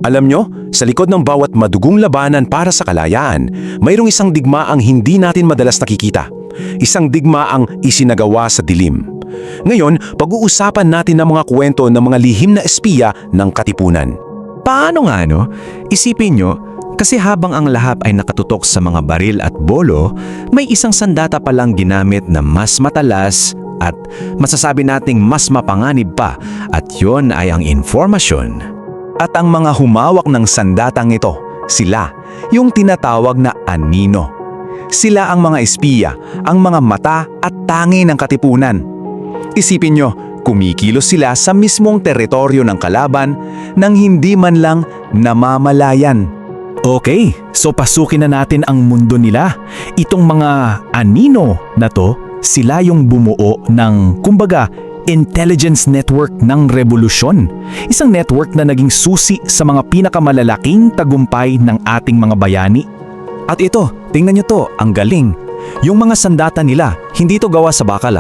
Alam nyo, sa likod ng bawat madugong labanan para sa kalayaan, mayroong isang digmaang hindi natin madalas nakikita. Isang digmaang isinagawa sa dilim. Ngayon, pag-uusapan natin ang mga kwento ng mga lihim na espiya ng Katipunan. Paano nga no? Isipin nyo, kasi habang ang lahap ay nakatutok sa mga baril at bolo, may isang sandata palang ginamit na mas matalas at masasabi nating mas mapanganib pa, at yon ay ang informasyon. At ang mga humawak ng sandatang ito, sila, yung tinatawag na anino. Sila ang mga espiya, ang mga mata at tangi ng Katipunan. Isipin nyo, kumikilos sila sa mismong teritoryo ng kalaban nang hindi man lang namamalayan. Okay, so pasukin na natin ang mundo nila. Itong mga anino na to, sila yung bumuo ng, kumbaga, intelligence network ng revolusyon. Isang network na naging susi sa mga pinakamalalaking tagumpay ng ating mga bayani. At ito, tingnan nyo to, ang galing. Yung mga sandata nila, hindi to gawa sa bakal.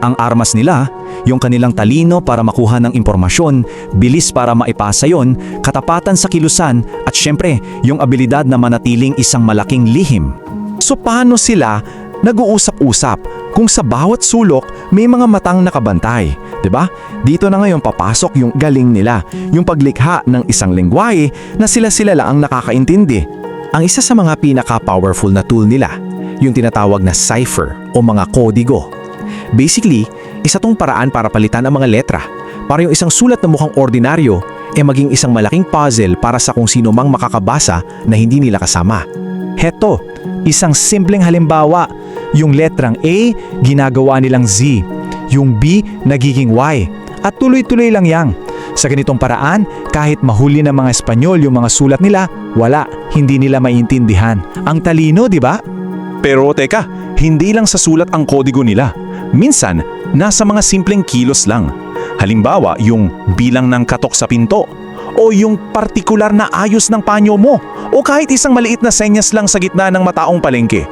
Ang armas nila, yung kanilang talino para makuha ng impormasyon, bilis para maipasa yon, katapatan sa kilusan, at syempre, yung abilidad na manatiling isang malaking lihim. So paano sila nag-uusap-usap kung sa bawat sulok may mga matang nakabantay, 'di ba? Dito na ngayon papasok yung galing nila, yung paglikha ng isang lengguwahe na sila-sila lang ang nakakaintindi. Ang isa sa mga pinaka-powerful na tool nila, yung tinatawag na cipher o mga kodigo. Basically, isa tong paraan para palitan ang mga letra, para yung isang sulat na mukhang ordinaryo maging isang malaking puzzle para sa kung sino mang makakabasa na hindi nila kasama. Heto, isang simpleng halimbawa, yung letrang A, ginagawa nilang Z. Yung B, nagiging Y. At tuloy-tuloy lang yang. Sa ganitong paraan, kahit mahuli ng mga Espanyol yung mga sulat nila, wala, hindi nila maintindihan. Ang talino, di ba? Pero teka, hindi lang sa sulat ang kodigo nila. Minsan, nasa mga simpleng kilos lang. Halimbawa, yung bilang ng katok sa pinto, o yung partikular na ayos ng panyo mo, o kahit isang maliit na senyas lang sa gitna ng mataong palengke.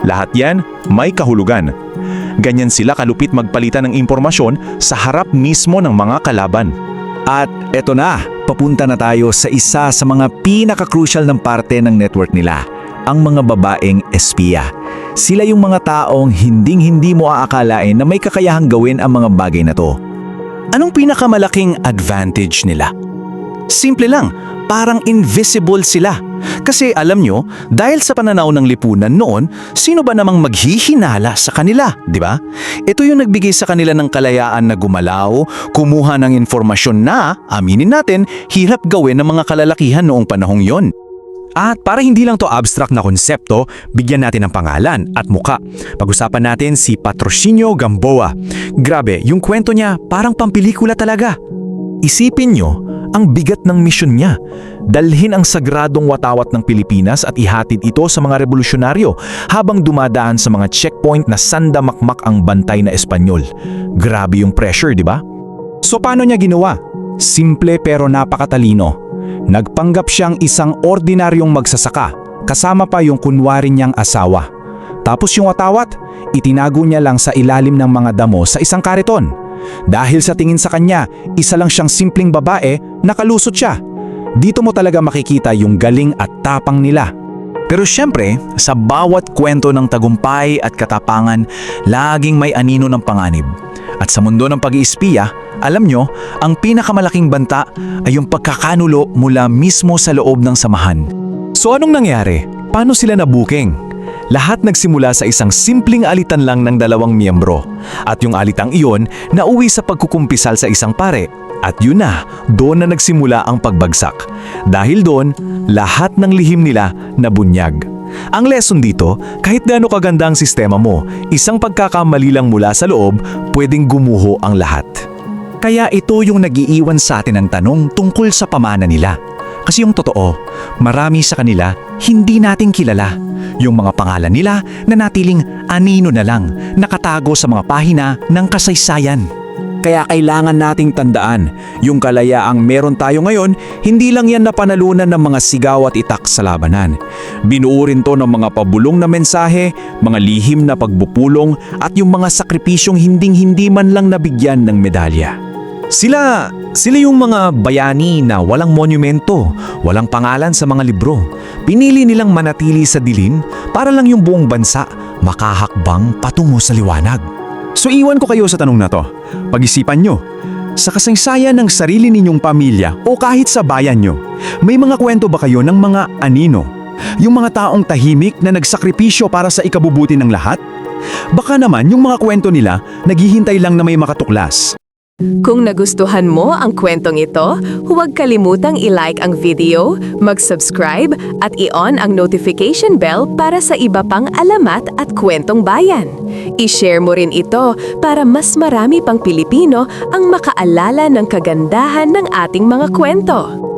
Lahat yan may kahulugan. Ganyan sila kalupit magpalitan ng impormasyon sa harap mismo ng mga kalaban. At eto na, papunta na tayo sa isa sa mga pinaka-crucial ng parte ng network nila, ang mga babaeng espiya. Sila yung mga taong hinding-hindi mo aakalain na may kakayahang gawin ang mga bagay na to. Anong pinakamalaking advantage nila? Simple lang, parang invisible sila. Kasi alam nyo, dahil sa pananaw ng lipunan noon, sino ba namang maghihinala sa kanila, di ba? Ito yung nagbigay sa kanila ng kalayaan na gumalaw, kumuha ng informasyon na, aminin natin, hirap gawin ng mga kalalakihan noong panahong yon. At para hindi lang to abstract na konsepto, bigyan natin ng pangalan at muka. Pag-usapan natin si Patrocinio Gamboa. Grabe, yung kwento niya parang pampelikula talaga. Isipin nyo, ang bigat ng misyon niya. Dalhin ang sagradong watawat ng Pilipinas at ihatid ito sa mga revolusyonaryo habang dumadaan sa mga checkpoint na sandamakmak ang bantay na Espanyol. Grabe yung pressure, di ba? So paano niya ginawa? Simple pero napakatalino. Nagpanggap siyang isang ordinaryong magsasaka, kasama pa yung kunwari niyang asawa. Tapos yung watawat, itinago niya lang sa ilalim ng mga damo sa isang kariton. Dahil sa tingin sa kanya, isa lang siyang simpleng babae, nakalusot siya. Dito mo talaga makikita yung galing at tapang nila. Pero syempre, sa bawat kwento ng tagumpay at katapangan, laging may anino ng panganib. At sa mundo ng pag-iispiya, alam nyo, ang pinakamalaking banta ay yung pagkakanulo mula mismo sa loob ng samahan. So anong nangyari? Paano sila nabuking? Lahat nagsimula sa isang simpleng alitan lang ng dalawang miyembro. At yung alitang iyon, nauwi sa pagkukumpisal sa isang pare. At yun na, doon na nagsimula ang pagbagsak. Dahil doon, lahat ng lihim nila nabunyag. Ang lesson dito, kahit gaano kaganda ang sistema mo, isang pagkakamali lang mula sa loob, pwedeng gumuho ang lahat. Kaya ito yung nag-iiwan sa atin ng tanong tungkol sa pamana nila. Kasi yung totoo, marami sa kanila hindi nating kilala. Yung mga pangalan nila na natiling anino na lang, nakatago sa mga pahina ng kasaysayan. Kaya kailangan nating tandaan, yung kalayaang meron tayo ngayon, hindi lang yan napanalunan ng mga sigaw at itak sa labanan. Binuo rin to ng mga pabulong na mensahe, mga lihim na pagbupulong at yung mga sakripisyong hinding-hindi man lang nabigyan ng medalya. Sila Sila yung mga bayani na walang monumento, walang pangalan sa mga libro. Pinili nilang manatili sa dilim para lang yung buong bansa makahakbang patungo sa liwanag. So iwan ko kayo sa tanong na to. Pag-isipan nyo, sa kasaysayan ng sarili ninyong pamilya o kahit sa bayan nyo, may mga kwento ba kayo ng mga anino? Yung mga taong tahimik na nagsakripisyo para sa ikabubuti ng lahat? Baka naman yung mga kwento nila naghihintay lang na may makatuklas. Kung nagustuhan mo ang kwentong ito, huwag kalimutang i-like ang video, mag-subscribe at i-on ang notification bell para sa iba pang alamat at kwentong bayan. I-share mo rin ito para mas marami pang Pilipino ang makaalala ng kagandahan ng ating mga kwento.